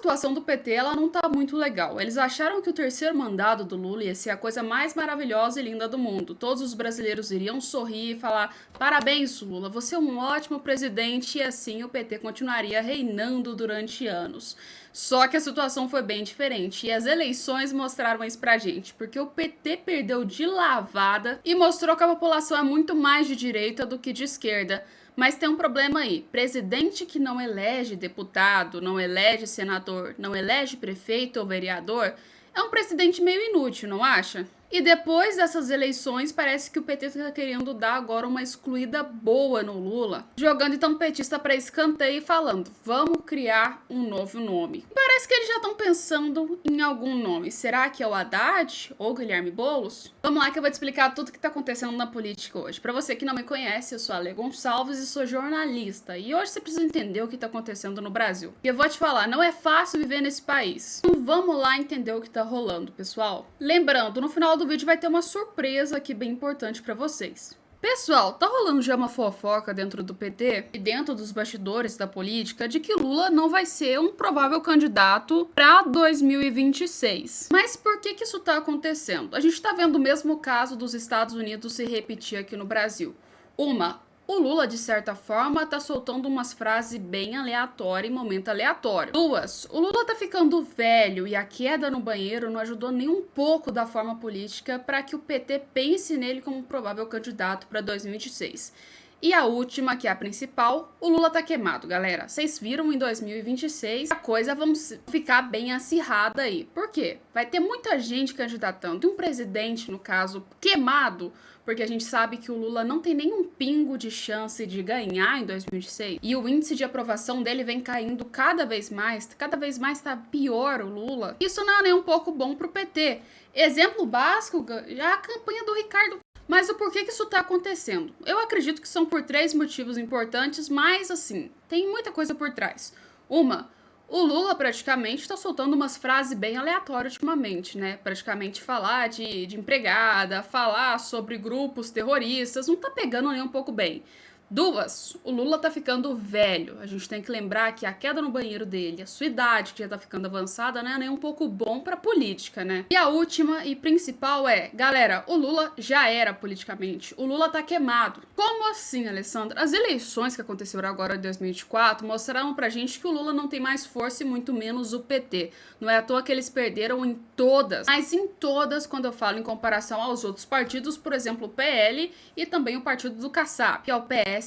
situação do PT, ela não tá muito legal. Eles acharam que o terceiro mandato do Lula ia ser a coisa mais maravilhosa e linda do mundo. Todos os brasileiros iriam sorrir e falar: parabéns, Lula, você é um ótimo presidente, e assim o PT continuaria reinando durante anos. Só que a situação foi bem diferente e as eleições mostraram isso pra gente, porque o PT perdeu de lavada e mostrou que a população é muito mais de direita do que de esquerda. Mas tem um problema aí. Presidente que não elege deputado, não elege senador, não elege prefeito ou vereador, é um presidente meio inútil, não acha? E depois dessas eleições, parece que o PT está querendo dar agora uma excluída boa no Lula, jogando então o petista para escanteio e falando: vamos criar um novo nome. Parece que eles já estão pensando em algum nome. Será que é o Haddad ou Guilherme Boulos? Vamos lá que eu vou te explicar tudo o que está acontecendo na política hoje. Para você que não me conhece, eu sou a Ale Gonçalves e sou jornalista. E hoje você precisa entender o que está acontecendo no Brasil. E eu vou te falar, não é fácil viver nesse país. Então vamos lá entender o que está rolando, pessoal. Lembrando, no final do vídeo vai ter uma surpresa aqui bem importante para vocês. Pessoal, tá rolando já uma fofoca dentro do PT e dentro dos bastidores da política de que Lula não vai ser um provável candidato para 2026. Mas por que isso tá acontecendo? A gente tá vendo o mesmo caso dos Estados Unidos se repetir aqui no Brasil. O Lula, de certa forma, tá soltando umas frases bem aleatórias em momento aleatório. 2, o Lula tá ficando velho e a queda no banheiro não ajudou nem um pouco da forma política para que o PT pense nele como um provável candidato para 2026. E a última, que é a principal, o Lula tá queimado, galera. Vocês viram em 2026, a coisa vai ficar bem acirrada aí. Por quê? Vai ter muita gente candidatando. E um presidente, no caso, queimado, porque a gente sabe que o Lula não tem nenhum pingo de chance de ganhar em 2026. E o índice de aprovação dele vem caindo cada vez mais tá pior o Lula. Isso não é nem um pouco bom pro PT. Exemplo básico, já a campanha do Ricardo. Mas o porquê que isso tá acontecendo? Eu acredito que são por 3 motivos importantes, mas assim, tem muita coisa por trás. O Lula praticamente tá soltando umas frases bem aleatórias ultimamente, né? Praticamente falar de empregada, falar sobre grupos terroristas, não tá pegando nem um pouco bem. 2, o Lula tá ficando velho. A gente tem que lembrar que a queda no banheiro dele, a sua idade, que já tá ficando avançada, não é nem um pouco bom pra política, né? E a última e principal é, galera, o Lula já era politicamente. O Lula tá queimado. Como assim, Alessandra? As eleições que aconteceram agora em 2024 mostraram pra gente que o Lula não tem mais força e muito menos o PT. Não é à toa que eles perderam em todas. Mas em todas, quando eu falo em comparação aos outros partidos, por exemplo, o PL e também o partido do Kassab, que é o PS.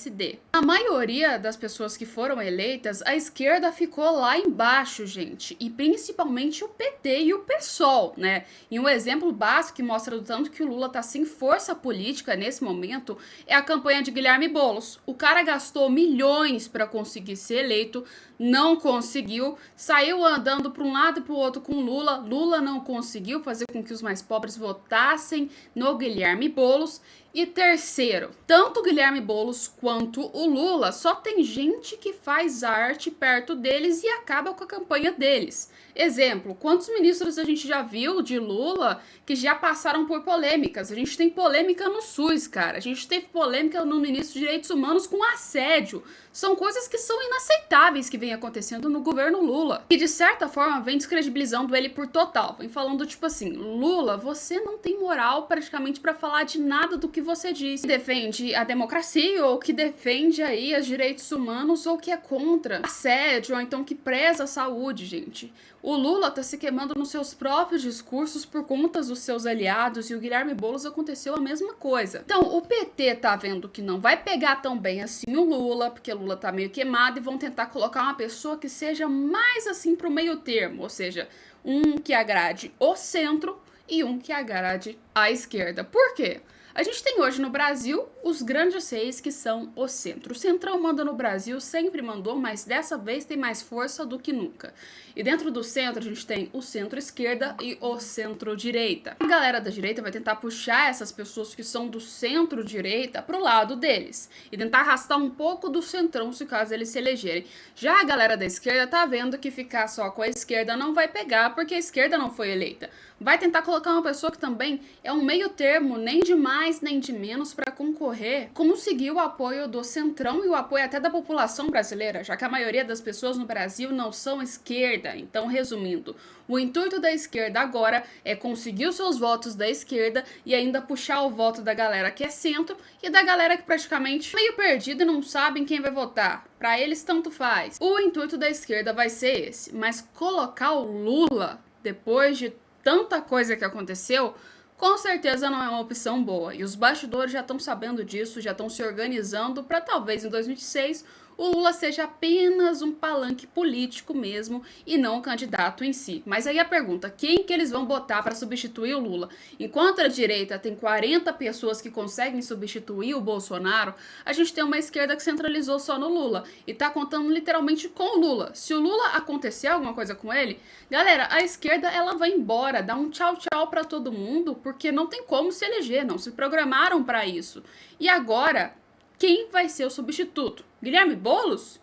A maioria das pessoas que foram eleitas, a esquerda ficou lá embaixo, gente. E principalmente o PT e o PSOL, né? E um exemplo básico que mostra o tanto que o Lula tá sem força política nesse momento é a campanha de Guilherme Boulos. O cara gastou milhões para conseguir ser eleito, não conseguiu, saiu andando para um lado e para o outro com Lula. Lula não conseguiu fazer com que os mais pobres votassem no Guilherme Boulos. E terceiro, tanto o Guilherme Boulos quanto o Lula só tem gente que faz arte perto deles e acaba com a campanha deles. Exemplo, quantos ministros a gente já viu de Lula que já passaram por polêmicas? A gente tem polêmica no SUS, cara. A gente teve polêmica no ministro de Direitos Humanos com assédio. São coisas que são inaceitáveis que vem acontecendo no governo Lula. E de certa forma vem descredibilizando ele por total. Vem falando tipo assim, Lula, você não tem moral praticamente para falar de nada do que você diz. Que defende a democracia ou que defende aí os direitos humanos ou que é contra assédio ou então que preza a saúde, gente. O Lula tá se queimando nos seus próprios discursos por conta dos seus aliados e o Guilherme Boulos aconteceu a mesma coisa. Então, o PT tá vendo que não vai pegar tão bem assim o Lula, porque o Lula tá meio queimado e vão tentar colocar uma pessoa que seja mais assim pro meio termo, ou seja, um que agrade o centro e um que agrade a esquerda. Por quê? A gente tem hoje no Brasil os grandes 6 que são o centro. O Centrão manda no Brasil, sempre mandou, mas dessa vez tem mais força do que nunca. E dentro do centro a gente tem o centro-esquerda e o centro-direita. A galera da direita vai tentar puxar essas pessoas que são do centro-direita pro lado deles e tentar arrastar um pouco do centrão se caso eles se elegerem. Já a galera da esquerda tá vendo que ficar só com a esquerda não vai pegar porque a esquerda não foi eleita. Vai tentar colocar uma pessoa que também é um meio termo, nem de mais mais nem de menos para concorrer, conseguir o apoio do Centrão e o apoio até da população brasileira, já que a maioria das pessoas no Brasil não são esquerda. Então, resumindo, o intuito da esquerda agora é conseguir os seus votos da esquerda e ainda puxar o voto da galera que é centro e da galera que praticamente meio perdida e não sabem quem vai votar. Para eles tanto faz. O intuito da esquerda vai ser esse, mas colocar o Lula depois de tanta coisa que aconteceu, com certeza não é uma opção boa. E os bastidores já estão sabendo disso, já estão se organizando para talvez em 2026 o Lula seja apenas um palanque político mesmo e não um candidato em si. Mas aí a pergunta, quem que eles vão botar para substituir o Lula? Enquanto a direita tem 40 pessoas que conseguem substituir o Bolsonaro, a gente tem uma esquerda que centralizou só no Lula e tá contando literalmente com o Lula. Se o Lula acontecer alguma coisa com ele, galera, a esquerda ela vai embora, dá um tchau tchau para todo mundo, porque não tem como se eleger, não se programaram para isso. E agora, quem vai ser o substituto? Guilherme Boulos?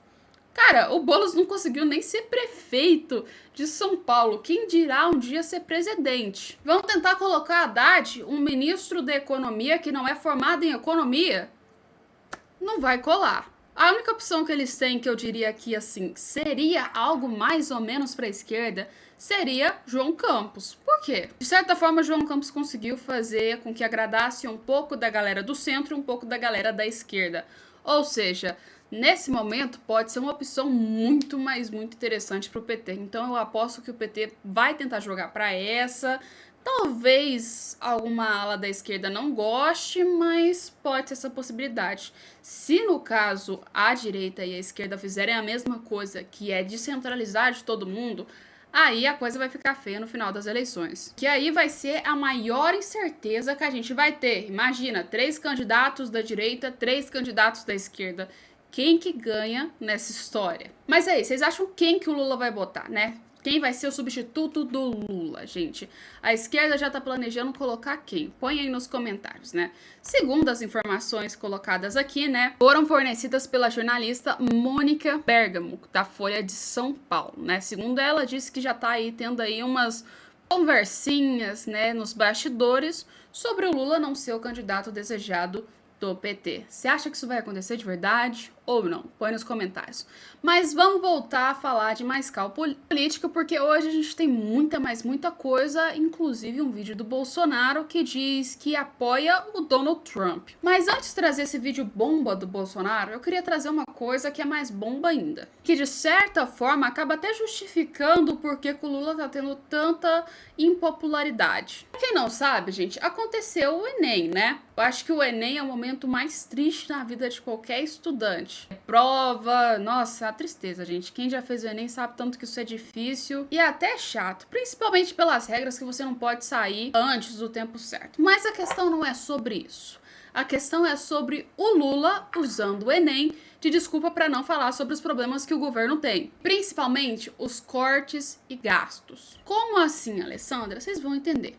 Cara, o Boulos não conseguiu nem ser prefeito de São Paulo, quem dirá um dia ser presidente. Vão tentar colocar Haddad, um ministro da economia que não é formado em economia? Não vai colar. A única opção que eles têm, que eu diria aqui assim, seria algo mais ou menos para a esquerda, seria João Campos. Por quê? De certa forma, João Campos conseguiu fazer com que agradasse um pouco da galera do centro e um pouco da galera da esquerda. Ou seja, nesse momento pode ser uma opção muito, mas muito interessante para o PT. Então eu aposto que o PT vai tentar jogar para essa. Talvez alguma ala da esquerda não goste, mas pode ser essa possibilidade. Se no caso a direita e a esquerda fizerem a mesma coisa, que é descentralizar de todo mundo, aí a coisa vai ficar feia no final das eleições. Que aí vai ser a maior incerteza que a gente vai ter. Imagina, 3 candidatos da direita, 3 candidatos da esquerda. Quem que ganha nessa história? Mas aí, vocês acham quem que o Lula vai botar, né? Quem vai ser o substituto do Lula, gente? A esquerda já tá planejando colocar quem? Põe aí nos comentários, né? Segundo as informações colocadas aqui, né, foram fornecidas pela jornalista Mônica Bergamo, da Folha de São Paulo, né? Segundo ela, disse que já tá aí tendo aí umas conversinhas, né, nos bastidores sobre o Lula não ser o candidato desejado do PT. Você acha que isso vai acontecer de verdade ou não? Põe nos comentários. Mas vamos voltar a falar de mais cálculo político, porque hoje a gente tem muita coisa, inclusive um vídeo do Bolsonaro que diz que apoia o Donald Trump. Mas antes de trazer esse vídeo bomba do Bolsonaro, eu queria trazer uma coisa que é mais bomba ainda, que de certa forma acaba até justificando o porquê que o Lula tá tendo tanta impopularidade. Pra quem não sabe, gente, aconteceu o Enem, né? Eu acho que o Enem é o momento mais triste na vida de qualquer estudante. Prova, nossa, a tristeza, gente. Quem já fez o Enem sabe tanto que isso é difícil e até chato, principalmente pelas regras que você não pode sair antes do tempo certo. Mas a questão não é sobre isso. A questão é sobre o Lula usando o Enem de desculpa para não falar sobre os problemas que o governo tem, principalmente os cortes e gastos. Como assim, Alessandra? Vocês vão entender.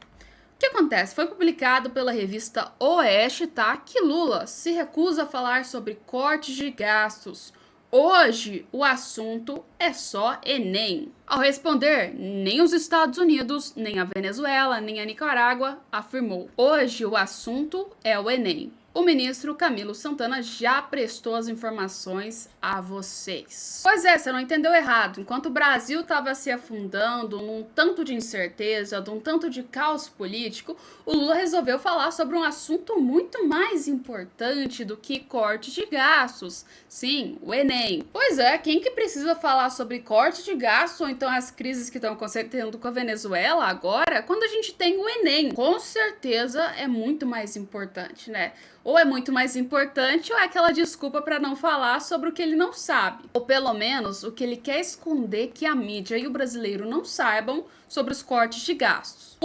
O que acontece? Foi publicado pela revista Oeste, tá? Que Lula se recusa a falar sobre cortes de gastos. Hoje, o assunto é só Enem. Ao responder, nem os Estados Unidos, nem a Venezuela, nem a Nicarágua afirmou. Hoje, o assunto é o Enem. O ministro Camilo Santana já prestou as informações a vocês. Pois é, você não entendeu errado. Enquanto o Brasil estava se afundando num tanto de incerteza, num tanto de caos político, o Lula resolveu falar sobre um assunto muito mais importante do que corte de gastos. Sim, o Enem. Pois é, quem que precisa falar sobre corte de gastos ou então as crises que estão acontecendo com a Venezuela agora, quando a gente tem o Enem? Com certeza é muito mais importante, né? Ou é muito mais importante ou é aquela desculpa para não falar sobre o que ele não sabe. Ou pelo menos o que ele quer esconder que a mídia e o brasileiro não saibam sobre os cortes de gastos.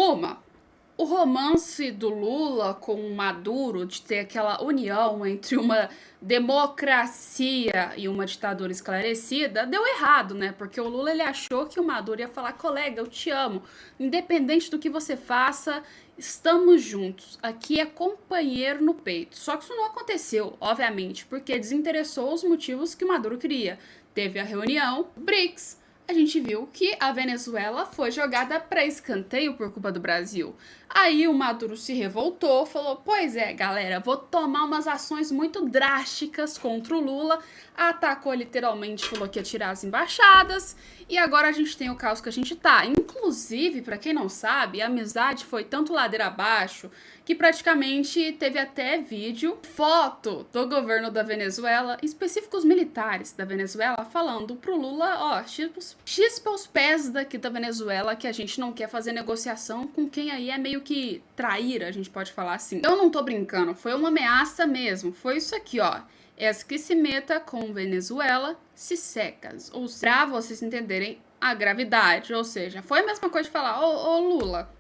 O romance do Lula com o Maduro, de ter aquela união entre uma democracia e uma ditadura esclarecida, deu errado, né? Porque o Lula ele achou que o Maduro ia falar, colega, eu te amo, independente do que você faça, estamos juntos, aqui é companheiro no peito. Só que isso não aconteceu, obviamente, porque desinteressou os motivos que o Maduro queria. Teve a reunião, BRICS, a gente viu que a Venezuela foi jogada para escanteio por culpa do Brasil. Aí o Maduro se revoltou, falou: pois é, galera, vou tomar umas ações muito drásticas contra o Lula. Atacou literalmente, falou que ia tirar as embaixadas. E agora a gente tem o caos que a gente tá. Inclusive, para quem não sabe, a amizade foi tanto ladeira abaixo que praticamente teve até vídeo, foto do governo da Venezuela, em específico os militares da Venezuela, falando pro Lula: ó, chispa os pés daqui da Venezuela que a gente não quer fazer negociação com quem aí é meio que traíra, a gente pode falar assim. Eu não tô brincando, foi uma ameaça mesmo, foi isso aqui, ó. Es que se meta com Venezuela, se secas. Ou seja, pra vocês entenderem a gravidade, ou seja, foi a mesma coisa de falar: ô Lula,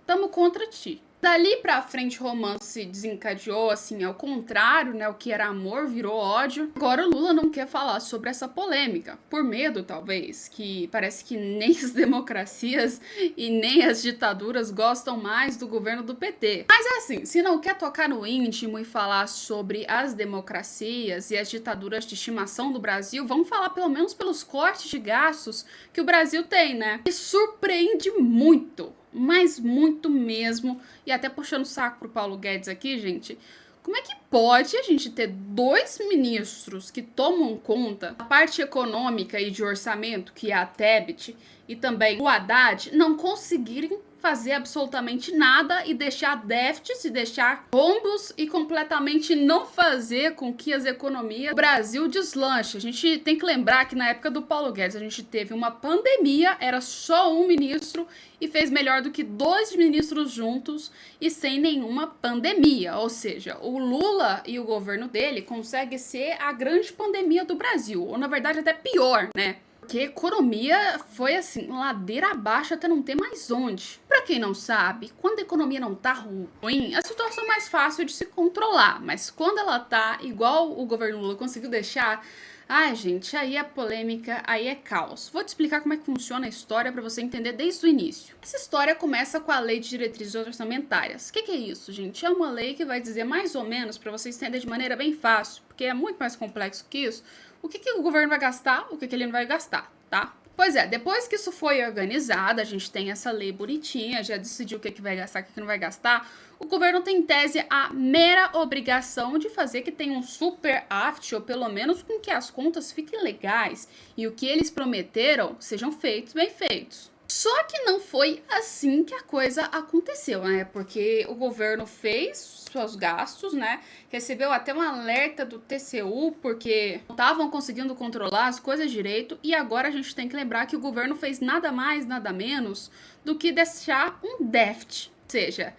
tamo contra ti. Dali pra frente, o romance desencadeou, assim, ao contrário, né? O que era amor virou ódio. Agora o Lula não quer falar sobre essa polêmica, por medo, talvez, que parece que nem as democracias e nem as ditaduras gostam mais do governo do PT. Mas é assim, se não quer tocar no íntimo e falar sobre as democracias e as ditaduras de estimação do Brasil, vamos falar pelo menos pelos cortes de gastos que o Brasil tem, né? E surpreende muito, mas muito mesmo, e até puxando o saco pro Paulo Guedes aqui, gente, como é que pode a gente ter dois ministros que tomam conta da parte econômica e de orçamento, que é a Tebet, e também o Haddad, não conseguirem fazer absolutamente nada e deixar déficits e deixar rombos e completamente não fazer com que as economias do Brasil deslanche. A gente tem que lembrar que na época do Paulo Guedes a gente teve uma pandemia, era só um ministro e fez melhor do que dois ministros juntos e sem nenhuma pandemia. Ou seja, o Lula e o governo dele conseguem ser a grande pandemia do Brasil, ou na verdade até pior, né? Porque a economia foi assim, ladeira abaixo até não ter mais onde. Pra quem não sabe, quando a economia não tá ruim, a situação é mais fácil de se controlar. Mas quando ela tá igual o governo Lula conseguiu deixar, ai gente, aí é polêmica, aí é caos. Vou te explicar como é que funciona a história pra você entender desde o início. Essa história começa com a Lei de Diretrizes Orçamentárias. O que é isso, gente? É uma lei que vai dizer mais ou menos, pra você entender de maneira bem fácil, porque é muito mais complexo que isso, o que o governo vai gastar, o que ele não vai gastar, tá? Pois é, depois que isso foi organizado, a gente tem essa lei bonitinha, já decidiu o que vai gastar, o que não vai gastar, o governo tem em tese a mera obrigação de fazer que tenha um superávit, ou pelo menos com que as contas fiquem legais e o que eles prometeram sejam feitos, bem feitos. Só que não foi assim que a coisa aconteceu, né? Porque o governo fez seus gastos, né? Recebeu até um alerta do TCU porque não estavam conseguindo controlar as coisas direito. E agora a gente tem que lembrar que o governo fez nada mais, nada menos do que deixar um déficit. Ou seja,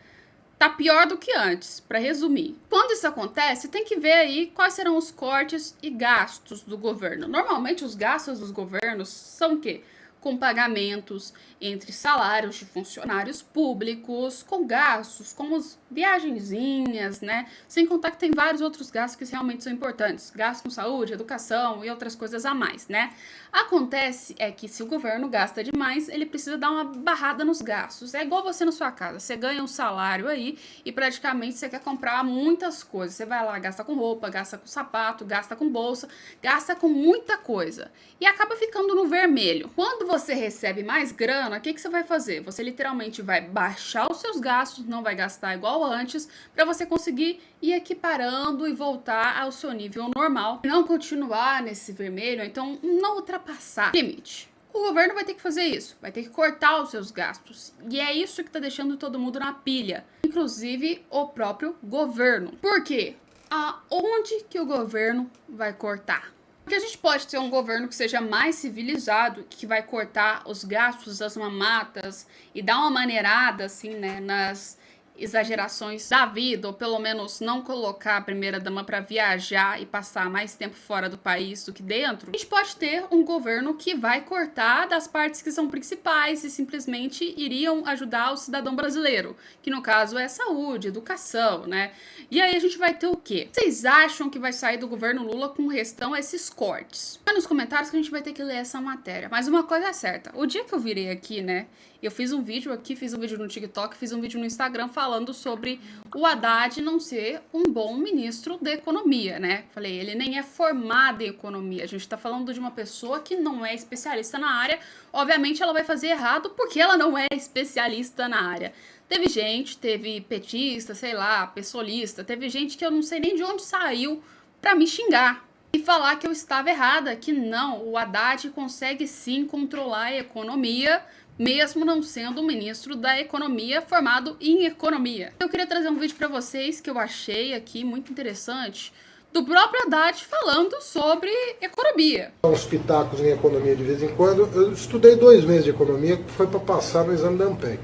tá pior do que antes, para resumir. Quando isso acontece, tem que ver aí quais serão os cortes e gastos do governo. Normalmente os gastos dos governos são o quê? Com pagamentos entre salários de funcionários públicos, com gastos como as viagenzinhas, né? Sem contar que tem vários outros gastos que realmente são importantes. Gastos com saúde, educação e outras coisas a mais, né? Acontece é que se o governo gasta demais, ele precisa dar uma barrada nos gastos. É igual você na sua casa. Você ganha um salário aí e praticamente você quer comprar muitas coisas. Você vai lá, gasta com roupa, gasta com sapato, gasta com bolsa, gasta com muita coisa. E acaba ficando no vermelho. Quando você recebe mais grana, o que você vai fazer? Você literalmente vai baixar os seus gastos, não vai gastar igual antes, para você conseguir ir equiparando e voltar ao seu nível normal. Não continuar nesse vermelho, então não ultrapassar o limite. O governo vai ter que fazer isso, vai ter que cortar os seus gastos. E é isso que tá deixando todo mundo na pilha, inclusive o próprio governo. Por quê? Aonde que o governo vai cortar? Porque a gente pode ter um governo que seja mais civilizado, que vai cortar os gastos das mamatas e dar uma maneirada, assim, né, nas exagerações da vida, ou pelo menos não colocar a primeira-dama para viajar e passar mais tempo fora do país do que dentro. A gente pode ter um governo que vai cortar das partes que são principais e simplesmente iriam ajudar o cidadão brasileiro, que no caso é saúde, educação, né? E aí a gente vai ter o quê? Vocês acham que vai sair do governo Lula com o restão esses cortes? Vai nos comentários que a gente vai ter que ler essa matéria. Mas uma coisa é certa, o dia que eu virei aqui, né, eu fiz um vídeo aqui, fiz um vídeo no TikTok, fiz um vídeo no Instagram falando falando sobre o Haddad não ser um bom ministro da economia, né? Falei, ele nem é formado em economia. A gente tá falando de uma pessoa que não é especialista na área. Obviamente ela vai fazer errado porque ela não é especialista na área. Teve gente, teve petista, sei lá, pessoalista, teve gente que eu não sei nem de onde saiu pra me xingar e falar que eu estava errada, que não, o Haddad consegue sim controlar a economia, mesmo não sendo um ministro da economia formado em economia. Eu queria trazer um vídeo para vocês que eu achei aqui muito interessante, do próprio Haddad falando sobre economia. Uns pitacos em economia de vez em quando. Eu estudei 2 meses de economia, que foi para passar no exame da ANPEC.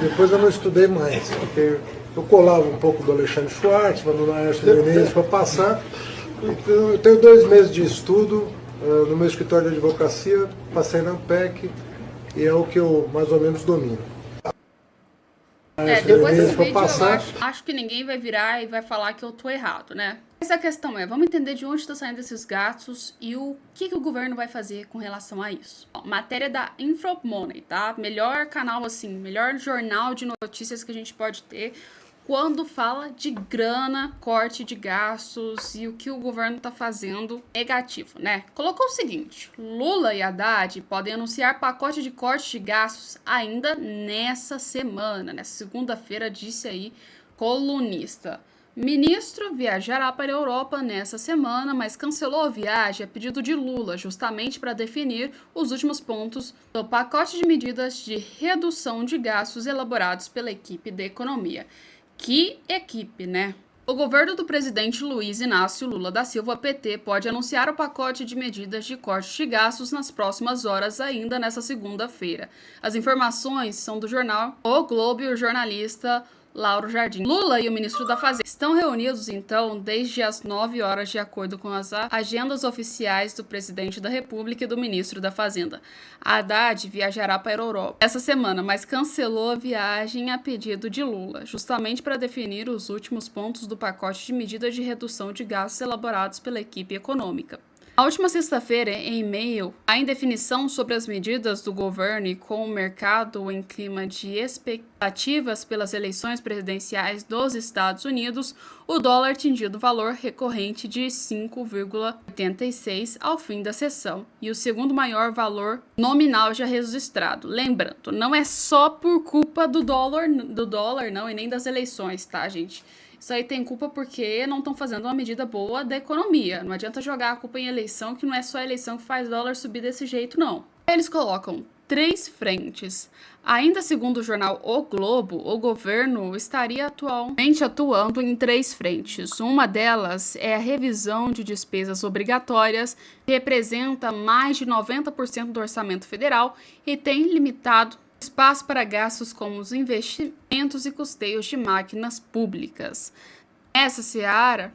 Depois eu não estudei mais, porque eu colava um pouco do Alexandre Schwartzman, no Laércio Menezes para passar. Então, eu tenho 2 meses de estudo no meu escritório de advocacia, passei na ANPEC e é o que eu mais ou menos domino. Depois desse vídeo eu acho que ninguém vai virar e vai falar que eu tô errado, né? Mas a questão é, vamos entender de onde está saindo esses gastos e o que o governo vai fazer com relação a isso. Bom, matéria da InfoMoney, tá? Melhor canal assim, melhor jornal de notícias que a gente pode ter quando fala de grana, corte de gastos e o que o governo está fazendo negativo, né? Colocou o seguinte, Lula e Haddad podem anunciar pacote de corte de gastos ainda nessa semana, nessa segunda-feira, disse aí colunista. Ministro viajará para a Europa nessa semana, mas cancelou a viagem a pedido de Lula, justamente para definir os últimos pontos do pacote de medidas de redução de gastos elaborados pela equipe de economia. Que equipe, né? O governo do presidente Luiz Inácio Lula da Silva, PT, pode anunciar o pacote de medidas de corte de gastos nas próximas horas, ainda nesta segunda-feira. As informações são do jornal O Globo e o jornalista Lauro Jardim. Lula e o ministro da Fazenda estão reunidos, então, desde as 9 horas, de acordo com as agendas oficiais do presidente da República e do ministro da Fazenda. Haddad viajará para a Europa essa semana, mas cancelou a viagem a pedido de Lula, justamente para definir os últimos pontos do pacote de medidas de redução de gastos elaborados pela equipe econômica. Na última sexta-feira, em e-mail, a indefinição sobre as medidas do governo e com o mercado em clima de expectativas pelas eleições presidenciais dos Estados Unidos, o dólar atingiu o valor recorrente de 5,86 ao fim da sessão, e o segundo maior valor nominal já registrado. Lembrando, não é só por culpa do dólar não, e nem das eleições, tá, gente? Isso aí tem culpa porque não estão fazendo uma medida boa da economia. Não adianta jogar a culpa em eleição, que não é só a eleição que faz dólar subir desse jeito, não. Eles colocam 3 frentes. Ainda segundo o jornal O Globo, o governo estaria atualmente atuando em 3 frentes. Uma delas é a revisão de despesas obrigatórias, que representa mais de 90% do orçamento federal e tem limitado espaço para gastos como os investimentos e custeios de máquinas públicas. Nessa seara,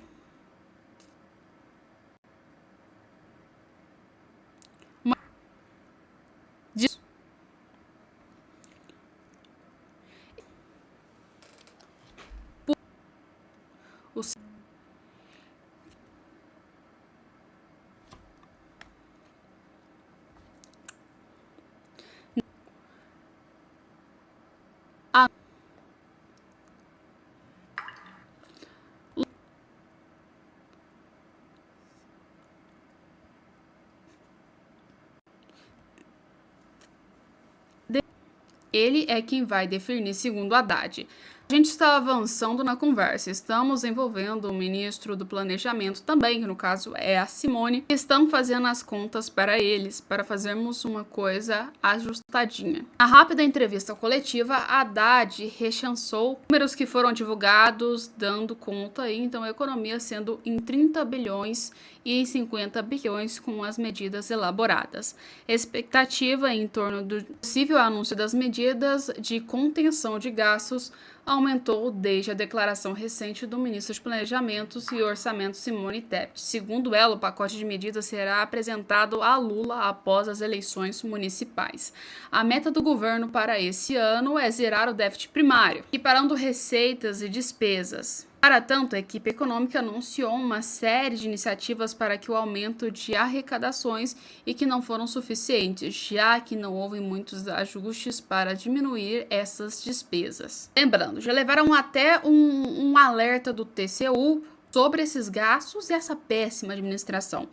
ele é quem vai definir, segundo Haddad. A gente está avançando na conversa, estamos envolvendo o ministro do Planejamento também, que no caso é a Simone, e estamos fazendo as contas para eles, para fazermos uma coisa ajustadinha. Na rápida entrevista coletiva, Haddad rechaçou números que foram divulgados, dando conta aí, então, a economia sendo em 30 bilhões e em 50 bilhões com as medidas elaboradas. Expectativa em torno do possível anúncio das medidas de contenção de gastos aumentou desde a declaração recente do ministro de Planejamento e Orçamento Simone Tebet. Segundo ela, o pacote de medidas será apresentado a Lula após as eleições municipais. A meta do governo para esse ano é zerar o déficit primário, equiparando receitas e despesas. Para tanto, a equipe econômica anunciou uma série de iniciativas para que o aumento de arrecadações e que não foram suficientes, já que não houve muitos ajustes para diminuir essas despesas. Lembrando, já levaram até um alerta do TCU sobre esses gastos e essa péssima administração.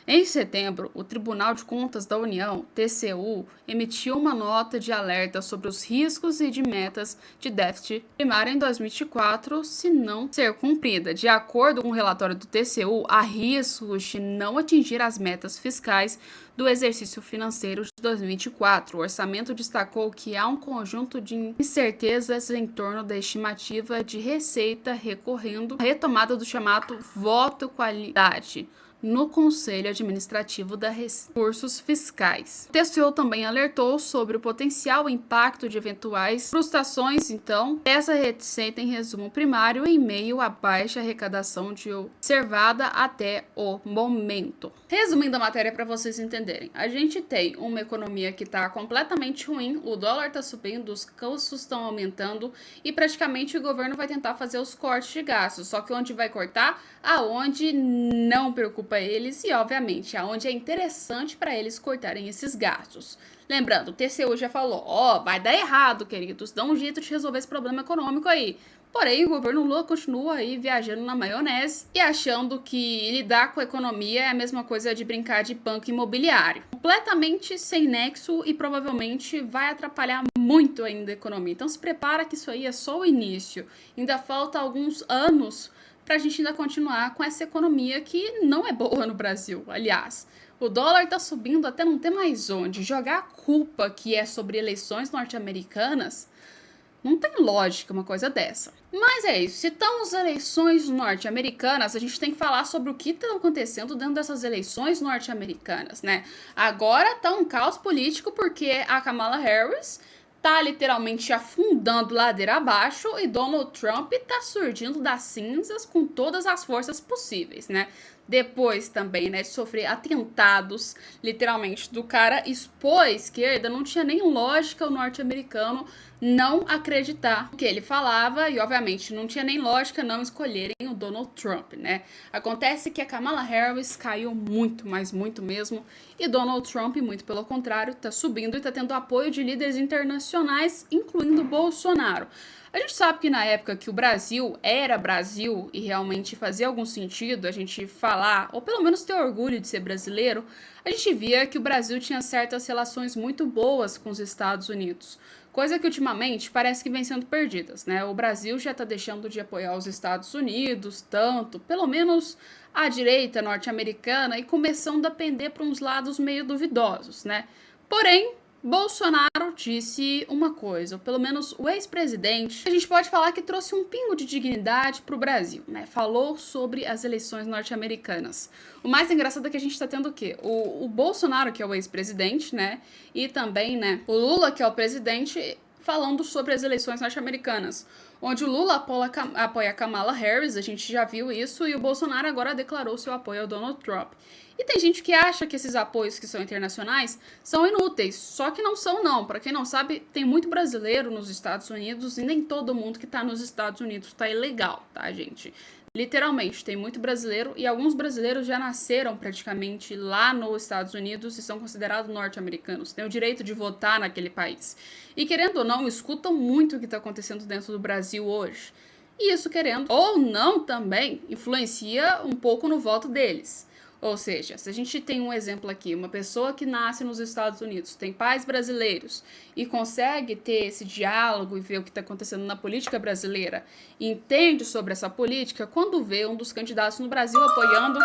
Em setembro, o Tribunal de Contas da União, TCU, emitiu uma nota de alerta sobre os riscos e de metas de déficit primário em 2024 se não ser cumprida. De acordo com o relatório do TCU, há riscos de não atingir as metas fiscais do exercício financeiro de 2024. O orçamento destacou que há um conjunto de incertezas em torno da estimativa de receita recorrendo à retomada do chamado voto qualidade no Conselho Administrativo de Recursos Fiscais. O TCU também alertou sobre o potencial impacto de eventuais frustrações, então, dessa receita em resumo primário em meio à baixa arrecadação observada até o momento. Resumindo a matéria para vocês entenderem, a gente tem uma economia que está completamente ruim, o dólar está subindo, os custos estão aumentando e praticamente o governo vai tentar fazer os cortes de gastos, só que onde vai cortar? Aonde não preocupa eles e, obviamente, aonde é interessante para eles cortarem esses gastos. Lembrando, o TCU já falou, vai dar errado, queridos, dá um jeito de resolver esse problema econômico aí. Porém, o governo Lula continua aí viajando na maionese e achando que lidar com a economia é a mesma coisa de brincar de banco imobiliário. Completamente sem nexo e provavelmente vai atrapalhar muito ainda a economia. Então se prepara que isso aí é só o início. Ainda falta alguns anos para a gente ainda continuar com essa economia que não é boa no Brasil, aliás. O dólar tá subindo até não ter mais onde. Jogar a culpa que é sobre eleições norte-americanas não tem lógica uma coisa dessa. Mas é isso, se estão as eleições norte-americanas, a gente tem que falar sobre o que está acontecendo dentro dessas eleições norte-americanas, né? Agora tá um caos político porque a Kamala Harris tá literalmente afundando ladeira abaixo e Donald Trump tá surgindo das cinzas com todas as forças possíveis, né? Depois também, né, de sofrer atentados, literalmente, do cara expor a esquerda, não tinha nem lógica o norte-americano não acreditar no que ele falava e, obviamente, não tinha nem lógica não escolherem o Donald Trump, né? Acontece que a Kamala Harris caiu muito, mas muito mesmo, e Donald Trump, muito pelo contrário, tá subindo e tá tendo apoio de líderes internacionais, incluindo Bolsonaro. A gente sabe que na época que o Brasil era Brasil e realmente fazia algum sentido a gente falar, ou pelo menos ter orgulho de ser brasileiro, a gente via que o Brasil tinha certas relações muito boas com os Estados Unidos. Coisa que ultimamente parece que vem sendo perdidas, né? O Brasil já está deixando de apoiar os Estados Unidos, tanto, pelo menos a direita norte-americana, e começando a pender para uns lados meio duvidosos, né? Porém, Bolsonaro disse uma coisa, ou pelo menos o ex-presidente, a gente pode falar que trouxe um pingo de dignidade para o Brasil, né? Falou sobre as eleições norte-americanas. O mais engraçado é que a gente está tendo o quê? O Bolsonaro, que é o ex-presidente, né? E também, né, o Lula, que é o presidente, falando sobre as eleições norte-americanas, onde o Lula apoia a Kamala Harris, a gente já viu isso, e o Bolsonaro agora declarou seu apoio ao Donald Trump. E tem gente que acha que esses apoios que são internacionais são inúteis, só que não são não. Para quem não sabe, tem muito brasileiro nos Estados Unidos e nem todo mundo que tá nos Estados Unidos tá ilegal, tá, gente? Literalmente, tem muito brasileiro e alguns brasileiros já nasceram praticamente lá nos Estados Unidos e são considerados norte-americanos, têm o direito de votar naquele país. E querendo ou não, escutam muito o que está acontecendo dentro do Brasil hoje. E isso, querendo ou não, também influencia um pouco no voto deles. Ou seja, se a gente tem um exemplo aqui, uma pessoa que nasce nos Estados Unidos, tem pais brasileiros e consegue ter esse diálogo e ver o que está acontecendo na política brasileira, entende sobre essa política, quando vê um dos candidatos no Brasil apoiando...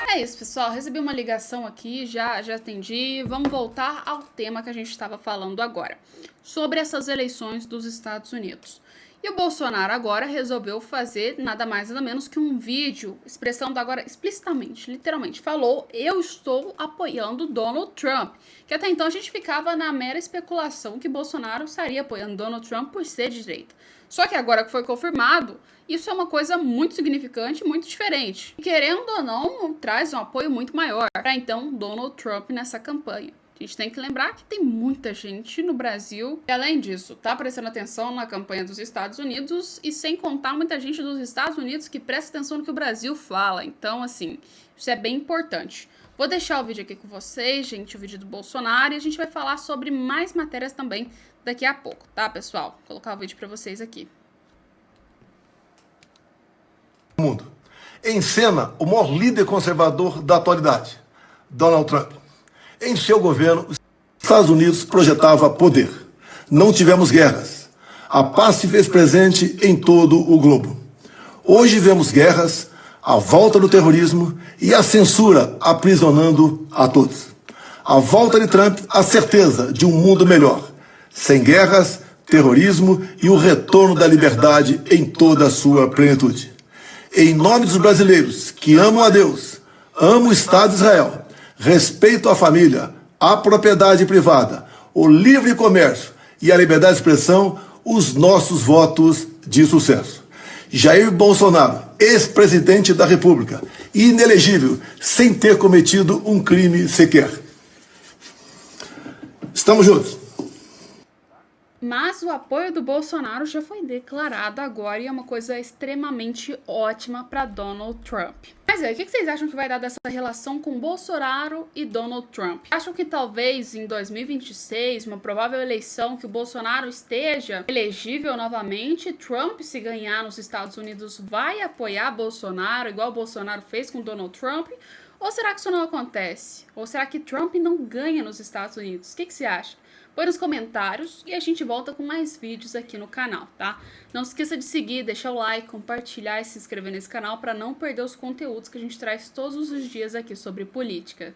É isso, pessoal, recebi uma ligação aqui, já atendi, vamos voltar ao tema que a gente estava falando agora, sobre essas eleições dos Estados Unidos. E o Bolsonaro agora resolveu fazer nada mais nada menos que um vídeo expressando agora explicitamente, literalmente, falou: eu estou apoiando Donald Trump. Que até então a gente ficava na mera especulação que Bolsonaro estaria apoiando Donald Trump por ser de direita. Só que agora que foi confirmado, isso é uma coisa muito significante, muito diferente. E querendo ou não, traz um apoio muito maior para então Donald Trump nessa campanha. A gente tem que lembrar que tem muita gente no Brasil e, além disso, tá prestando atenção na campanha dos Estados Unidos e sem contar muita gente dos Estados Unidos que presta atenção no que o Brasil fala. Então, assim, isso é bem importante. Vou deixar o vídeo aqui com vocês, gente, o vídeo do Bolsonaro, e a gente vai falar sobre mais matérias também daqui a pouco, tá, pessoal? Vou colocar o vídeo pra vocês aqui. Mundo. Em cena, o maior líder conservador da atualidade, Donald Trump. Em seu governo, os Estados Unidos projetava poder. Não tivemos guerras. A paz se fez presente em todo o globo. Hoje vemos guerras, a volta do terrorismo e a censura aprisionando a todos. A volta de Trump, a certeza de um mundo melhor, sem guerras, terrorismo e o retorno da liberdade em toda a sua plenitude. Em nome dos brasileiros que amam a Deus, amam o Estado de Israel, respeitam a família, a propriedade privada, o livre comércio e a liberdade de expressão, os nossos votos de sucesso. Jair Bolsonaro, ex-presidente da República, inelegível, sem ter cometido um crime sequer. Estamos juntos. Mas o apoio do Bolsonaro já foi declarado agora e é uma coisa extremamente ótima para Donald Trump. Mas aí, o que vocês acham que vai dar dessa relação com Bolsonaro e Donald Trump? Acham que talvez em 2026, uma provável eleição, que o Bolsonaro esteja elegível novamente, Trump, se ganhar nos Estados Unidos, vai apoiar Bolsonaro, igual o Bolsonaro fez com Donald Trump? Ou será que isso não acontece? Ou será que Trump não ganha nos Estados Unidos? O que você acha? Põe nos comentários e a gente volta com mais vídeos aqui no canal, tá? Não se esqueça de seguir, deixar o like, compartilhar e se inscrever nesse canal para não perder os conteúdos que a gente traz todos os dias aqui sobre política.